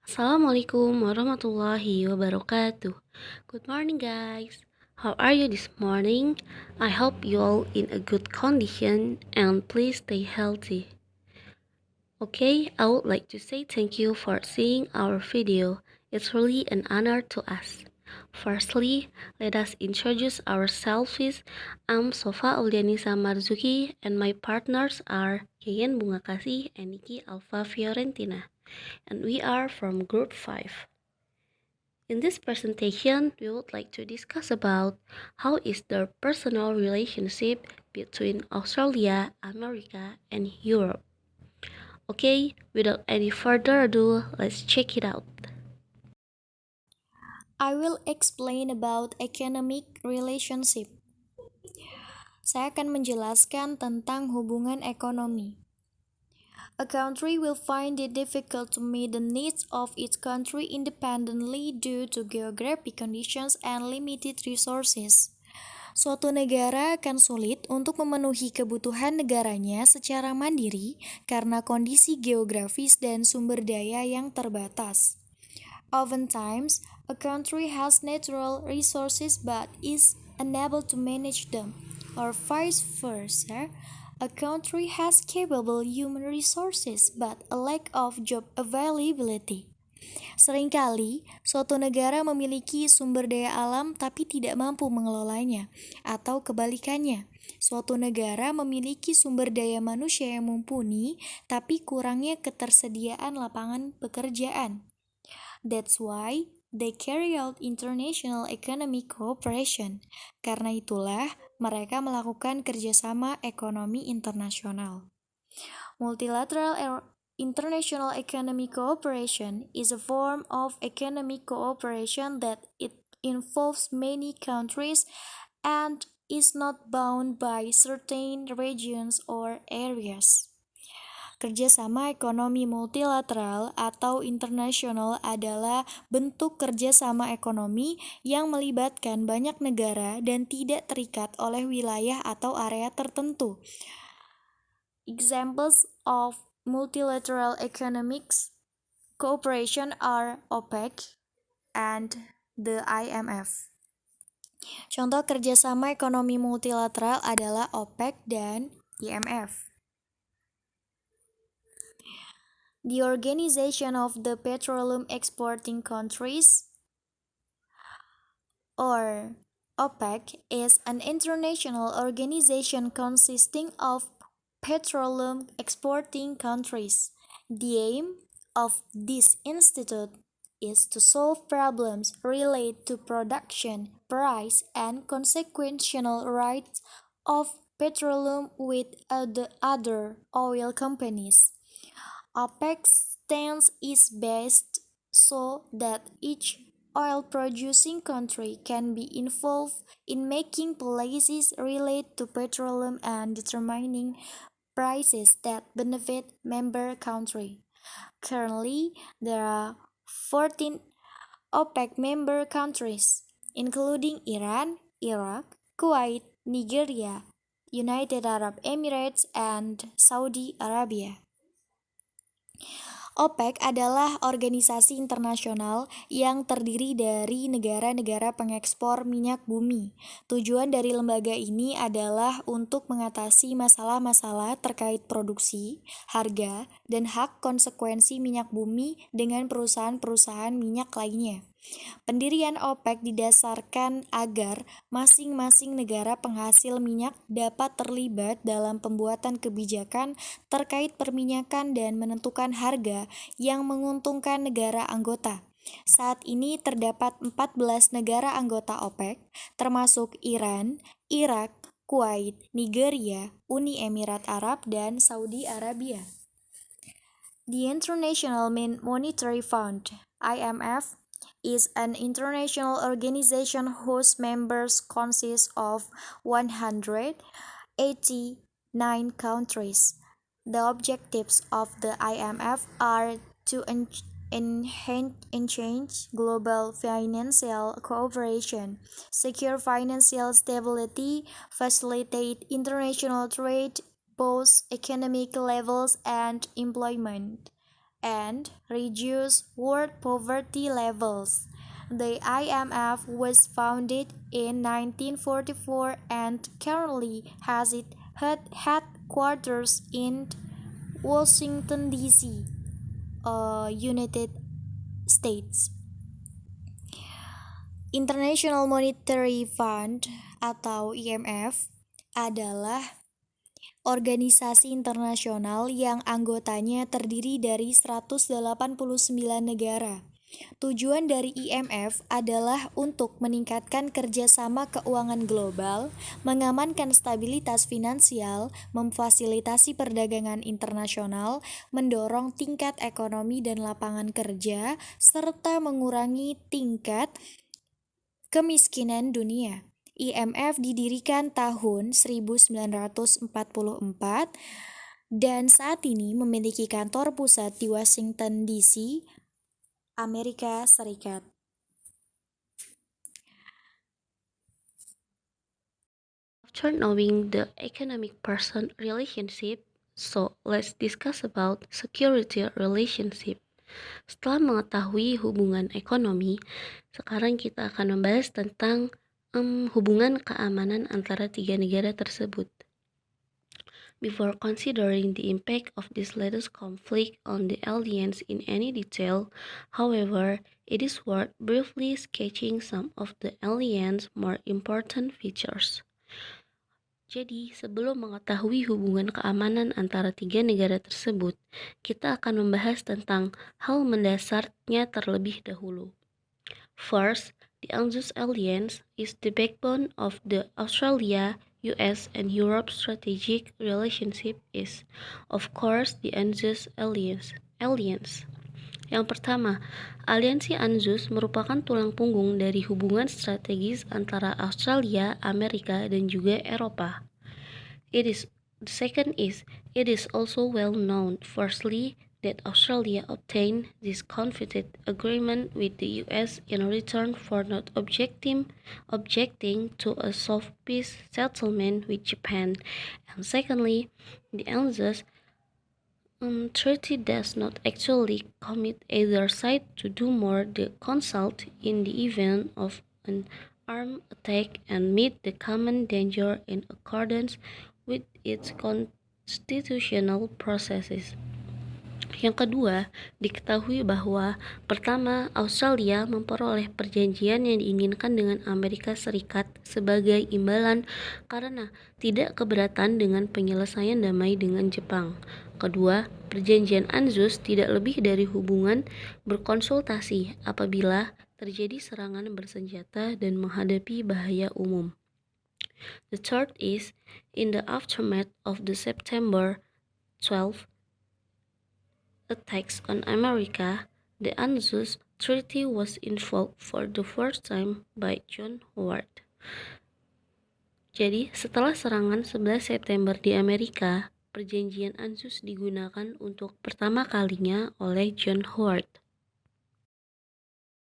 Assalamualaikum warahmatullahi wabarakatuh. Good morning, guys. How are you this morning? I hope you all in a good condition and please stay healthy. Okay, I would like to say thank you for seeing our video. It's really an honor to us. Firstly, let us introduce ourselves. I'm Sofa Aulianisa Marzuki and my partners are Yayan Bunga Kasih and Niki Alfa Fiorentina, and we are from Group 5. In this presentation, we would like to discuss about how is the personal relationship between Australia, America, and Europe. Okay, without any further ado, let's check it out. I will explain about economic relationship. Saya akan menjelaskan tentang hubungan ekonomi. A country will find it difficult to meet the needs of its country independently due to geographic conditions and limited resources. Suatu negara akan sulit untuk memenuhi kebutuhan negaranya secara mandiri karena kondisi geografis dan sumber daya yang terbatas. Oftentimes, a country has natural resources but is unable to manage them, or vice versa. A country has capable human resources but a lack of job availability. Seringkali, suatu negara memiliki sumber daya alam tapi tidak mampu mengelolanya, atau kebalikannya. Suatu negara memiliki sumber daya manusia yang mumpuni, tapi kurangnya ketersediaan lapangan pekerjaan. That's why they carry out international economic cooperation. Karena itulah mereka melakukan kerjasama ekonomi internasional. Multilateral international economic cooperation is a form of economic cooperation that it involves many countries and is not bound by certain regions or areas. Kerjasama ekonomi multilateral atau internasional adalah bentuk kerjasama ekonomi yang melibatkan banyak negara dan tidak terikat oleh wilayah atau area tertentu. Examples of multilateral economics cooperation are OPEC and the IMF. Contoh kerjasama ekonomi multilateral adalah OPEC dan IMF. The Organization of the Petroleum Exporting Countries, or OPEC, is an international organization consisting of petroleum exporting countries. The aim of this institute is to solve problems related to production, price, and consequential rights of petroleum with other oil companies. OPEC's stance is based so that each oil-producing country can be involved in making policies related to petroleum and determining prices that benefit member country. Currently, there are 14 OPEC member countries, including Iran, Iraq, Kuwait, Nigeria, United Arab Emirates, and Saudi Arabia. OPEC adalah organisasi internasional yang terdiri dari negara-negara pengekspor minyak bumi. Tujuan dari lembaga ini adalah untuk mengatasi masalah-masalah terkait produksi, harga, dan hak konsekuensi minyak bumi dengan perusahaan-perusahaan minyak lainnya. Pendirian OPEC didasarkan agar masing-masing negara penghasil minyak dapat terlibat dalam pembuatan kebijakan terkait perminyakan dan menentukan harga yang menguntungkan negara anggota. Saat ini terdapat 14 negara anggota OPEC, termasuk Iran, Irak, Kuwait, Nigeria, Uni Emirat Arab, dan Saudi Arabia. The International Monetary Fund (IMF) is an international organization whose members consist of 189 countries. The objectives of the IMF are to enhance global financial cooperation, secure financial stability, facilitate international trade, boost economic levels and employment, and reduce world poverty levels. The IMF was founded in 1944 and currently has its headquarters in Washington, D.C., United States. International Monetary Fund atau IMF adalah organisasi internasional yang anggotanya terdiri dari 189 negara. Tujuan dari IMF adalah untuk meningkatkan kerjasama keuangan global, mengamankan stabilitas finansial, memfasilitasi perdagangan internasional, mendorong tingkat ekonomi dan lapangan kerja, serta mengurangi tingkat kemiskinan dunia. IMF didirikan tahun 1944 dan saat ini memiliki kantor pusat di Washington DC, Amerika Serikat. After knowing the economic person relationship, so let's discuss about security relationship. Setelah mengetahui hubungan ekonomi, sekarang kita akan membahas tentang hubungan keamanan antara tiga negara tersebut. Before considering the impact of this latest conflict on the alliance in any detail, however, it is worth briefly sketching some of the alliance's more important features. Jadi, sebelum mengetahui hubungan keamanan antara tiga negara tersebut, kita akan membahas tentang hal mendasarnya terlebih dahulu. First, the AUKUS Alliance is the backbone of the Australia, US, and Europe strategic relationship is, of course, the AUKUS Alliance. Yang pertama, aliansi AUKUS merupakan tulang punggung dari hubungan strategis antara Australia, Amerika, dan juga Eropa. The second is, it is also well known, firstly, that Australia obtained this coveted agreement with the US in return for not objecting to a soft peace settlement with Japan. And secondly, the AUKUS treaty does not actually commit either side to do more than consult in the event of an armed attack and meet the common danger in accordance with its constitutional processes. Yang kedua, diketahui bahwa pertama, Australia memperoleh perjanjian yang diinginkan dengan Amerika Serikat sebagai imbalan karena tidak keberatan dengan penyelesaian damai dengan Jepang. Kedua, perjanjian AUKUS tidak lebih dari hubungan berkonsultasi apabila terjadi serangan bersenjata dan menghadapi bahaya umum. The third is, in the aftermath of the September 12 attacks on America, the AUKUS Treaty was invoked for the first time by John Howard. Jadi, setelah serangan 11 September di Amerika, perjanjian AUKUS digunakan untuk pertama kalinya oleh John Howard.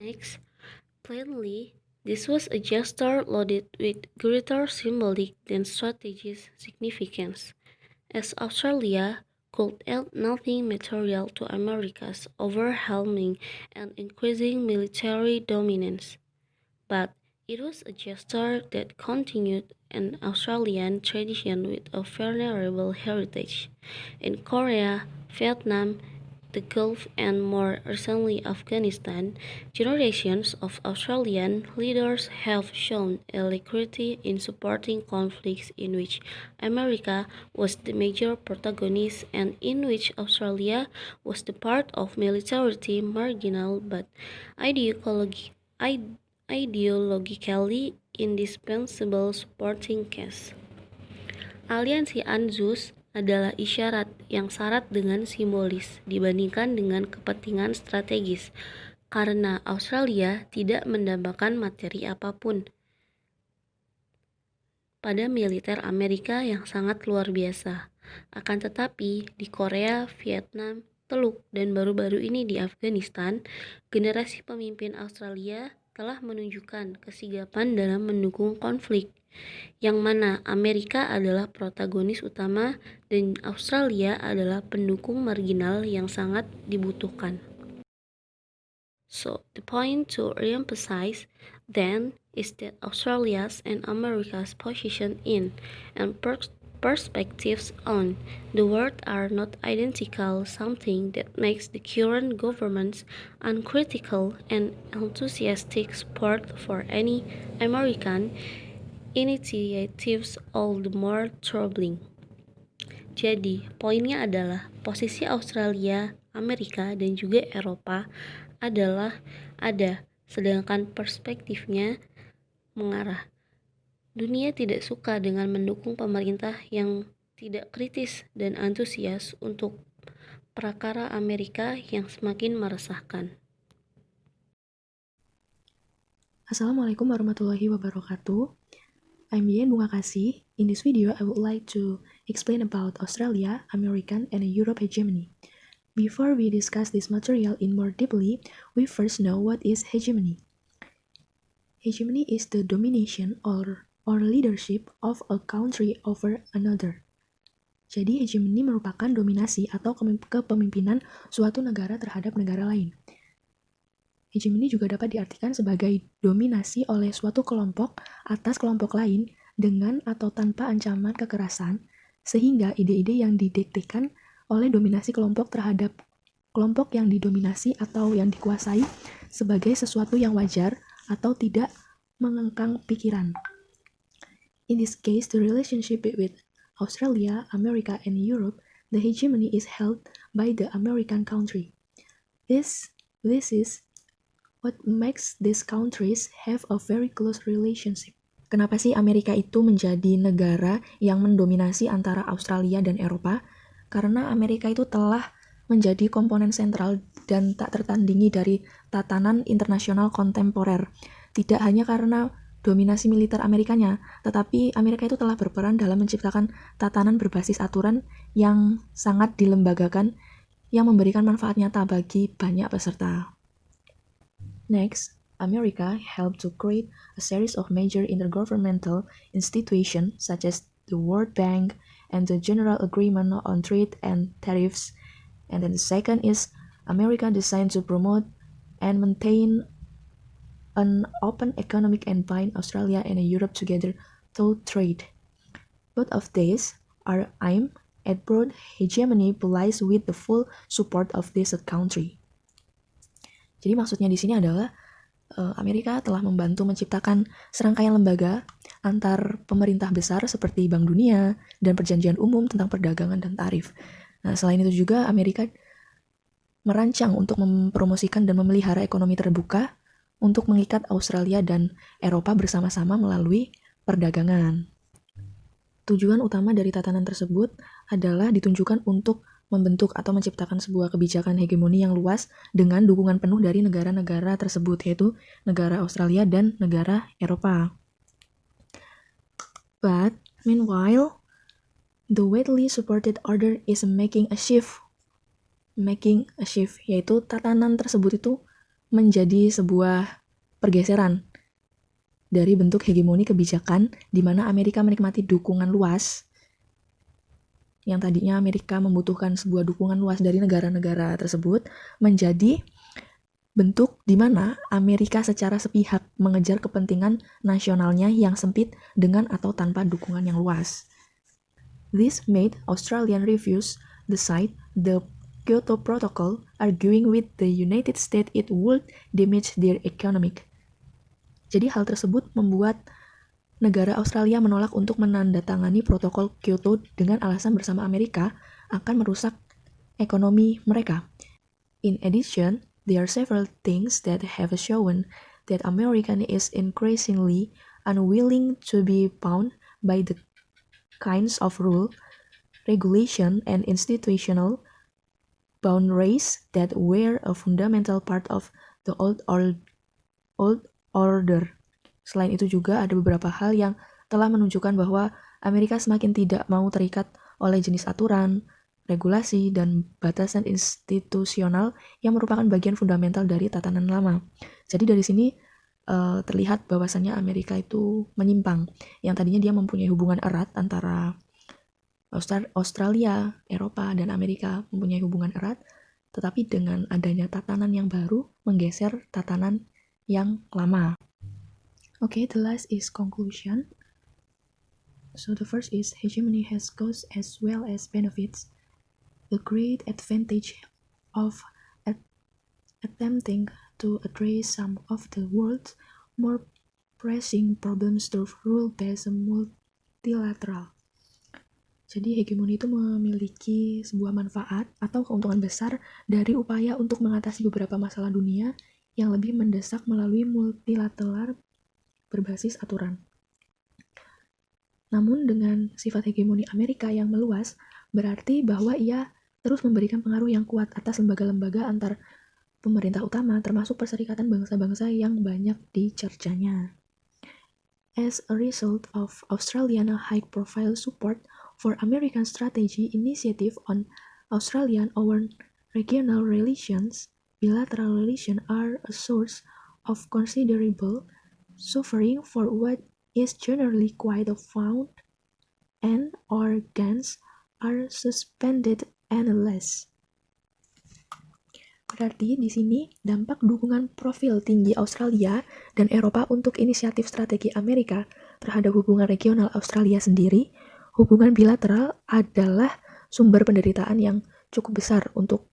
Next, plainly, this was a gesture loaded with greater symbolic than strategic significance, as Australia could add nothing material to America's overwhelming and increasing military dominance, but it was a gesture that continued an Australian tradition with a venerable heritage. In Korea, Vietnam, the Gulf, and more recently Afghanistan, generations of Australian leaders have shown alacrity in supporting conflicts in which America was the major protagonist and in which Australia was the part of militarily marginal but ideologically indispensable supporting cast. Aliansi AUKUS adalah isyarat yang syarat dengan simbolis dibandingkan dengan kepentingan strategis, karena Australia tidak mendambakan materi apapun pada militer Amerika yang sangat luar biasa. Akan tetapi, di Korea, Vietnam, Teluk, dan baru-baru ini di Afghanistan, generasi pemimpin Australia telah menunjukkan kesigapan dalam mendukung konflik. yang mana Amerika adalah protagonis utama dan Australia adalah pendukung marginal yang sangat dibutuhkan. So, the point to reemphasize then is that Australia's and America's position in and perspectives on the world are not identical, something that makes the current government's uncritical and enthusiastic support for any American initiatives all the more troubling. Jadi, poinnya adalah posisi Australia, Amerika, dan juga Eropa adalah ada, sedangkan perspektifnya mengarah. Dunia tidak suka dengan mendukung pemerintah yang tidak kritis dan antusias untuk prakara Amerika yang semakin meresahkan. Assalamualaikum warahmatullahi wabarakatuh. I'm Yen Bunga Kasih. In this video, I would like to explain about Australia, American, and Europe hegemony. Before we discuss this material in more deeply, we first know what is hegemony. Hegemony is the domination or leadership of a country over another. Jadi, hegemony merupakan dominasi atau kepemimpinan suatu negara terhadap negara lain. Hegemoni juga dapat diartikan sebagai dominasi oleh suatu kelompok atas kelompok lain dengan atau tanpa ancaman kekerasan, sehingga ide-ide yang didiktekan oleh dominasi kelompok terhadap kelompok yang didominasi atau yang dikuasai sebagai sesuatu yang wajar atau tidak mengengkang pikiran. In this case, the relationship with Australia, America, and Europe, the hegemony is held by the American country. This is what makes these countries have a very close relationship. Kenapa sih Amerika itu menjadi negara yang mendominasi antara Australia dan Eropa? Karena Amerika itu telah menjadi komponen sentral dan tak tertandingi dari tatanan internasional kontemporer. Tidak hanya karena dominasi militer Amerikanya, tetapi Amerika itu telah berperan dalam menciptakan tatanan berbasis aturan yang sangat dilembagakan yang memberikan manfaat nyata bagi banyak peserta. Next, America helped to create a series of major intergovernmental institutions such as the World Bank and the General Agreement on Trade and Tariffs. And then the second is America designed to promote and maintain an open economic and bind Australia and Europe together through trade. Both of these are aimed at broad hegemony policies with the full support of this country. Jadi maksudnya di sini adalah Amerika telah membantu menciptakan serangkaian lembaga antar pemerintah besar seperti Bank Dunia dan Perjanjian Umum tentang Perdagangan dan Tarif. Nah, selain itu juga Amerika merancang untuk mempromosikan dan memelihara ekonomi terbuka untuk mengikat Australia dan Eropa bersama-sama melalui perdagangan. Tujuan utama dari tatanan tersebut adalah ditunjukkan untuk membentuk atau menciptakan sebuah kebijakan hegemoni yang luas dengan dukungan penuh dari negara-negara tersebut, yaitu negara Australia dan negara Eropa. But, meanwhile, the widely supported order is making a shift, yaitu tatanan tersebut itu menjadi sebuah pergeseran dari bentuk hegemoni kebijakan di mana Amerika menikmati dukungan luas. Yang tadinya Amerika membutuhkan sebuah dukungan luas dari negara-negara tersebut menjadi bentuk di mana Amerika secara sepihak mengejar kepentingan nasionalnya yang sempit dengan atau tanpa dukungan yang luas. This made Australian refuse the sign the Kyoto Protocol, arguing with the United States it would damage their economic. Jadi hal tersebut membuat negara Australia menolak untuk menandatangani protokol Kyoto dengan alasan bersama Amerika akan merusak ekonomi mereka. In addition, there are several things that have shown that America is increasingly unwilling to be bound by the kinds of rule, regulation, and institutional boundaries that were a fundamental part of the old order. Selain itu juga ada beberapa hal yang telah menunjukkan bahwa Amerika semakin tidak mau terikat oleh jenis aturan, regulasi, dan batasan institusional yang merupakan bagian fundamental dari tatanan lama. Jadi dari sini terlihat bahwasannya Amerika itu menyimpang. Yang tadinya dia mempunyai hubungan erat antara Australia, Eropa, dan Amerika mempunyai hubungan erat, tetapi dengan adanya tatanan yang baru menggeser tatanan yang lama. Okay, the last is conclusion. So the first is hegemony has costs as well as benefits. The great advantage of attempting to address some of the world's more pressing problems through rule-based multilateral. Jadi hegemoni itu memiliki sebuah manfaat atau keuntungan besar dari upaya untuk mengatasi beberapa masalah dunia yang lebih mendesak melalui multilateral berbasis aturan. Namun dengan sifat hegemoni Amerika yang meluas, berarti bahwa ia terus memberikan pengaruh yang kuat atas lembaga-lembaga antar pemerintah utama, termasuk Perserikatan Bangsa-Bangsa yang banyak dicercanya. As a result of Australian high-profile support for American strategy initiative on Australian or regional relations, bilateral relations are a source of considerable suffering for what is generally quite found, and organs are suspended endless. Berarti di sini dampak dukungan profil tinggi Australia dan Eropa untuk inisiatif strategi Amerika terhadap hubungan regional Australia sendiri, hubungan bilateral adalah sumber penderitaan yang cukup besar untuk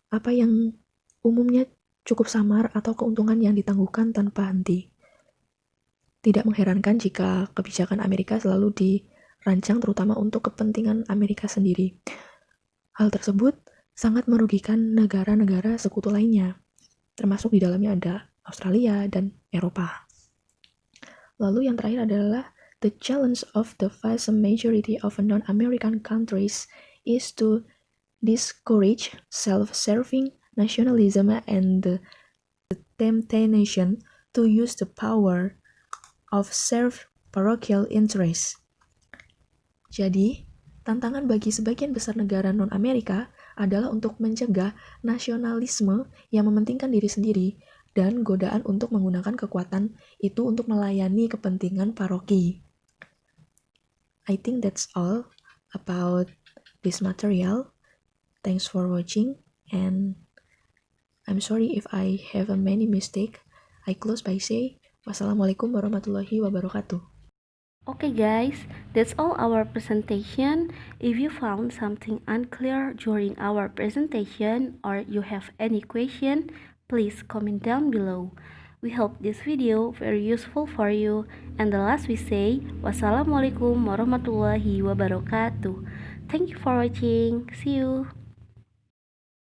apa yang umumnya cukup samar atau keuntungan yang ditangguhkan tanpa henti. Tidak mengherankan jika kebijakan Amerika selalu dirancang terutama untuk kepentingan Amerika sendiri. Hal tersebut sangat merugikan negara-negara sekutu lainnya, termasuk di dalamnya ada Australia dan Eropa. Lalu yang terakhir adalah the challenge of the vast majority of non-American countries is to discourage self-serving nationalism and the temptation to use the power of self-parochial interest. Jadi, tantangan bagi sebagian besar negara non-Amerika adalah untuk mencegah nasionalisme yang mementingkan diri sendiri dan godaan untuk menggunakan kekuatan itu untuk melayani kepentingan paroki. I think that's all about this material. Thanks for watching, and I'm sorry if I have a many mistake. I close by say, wassalamualaikum warahmatullahi wabarakatuh. Okay guys, that's all our presentation. If you found something unclear during our presentation or you have any question, please comment down below. We hope this video very useful for you. And the last we say, wassalamualaikum warahmatullahi wabarakatuh. Thank you for watching. See you.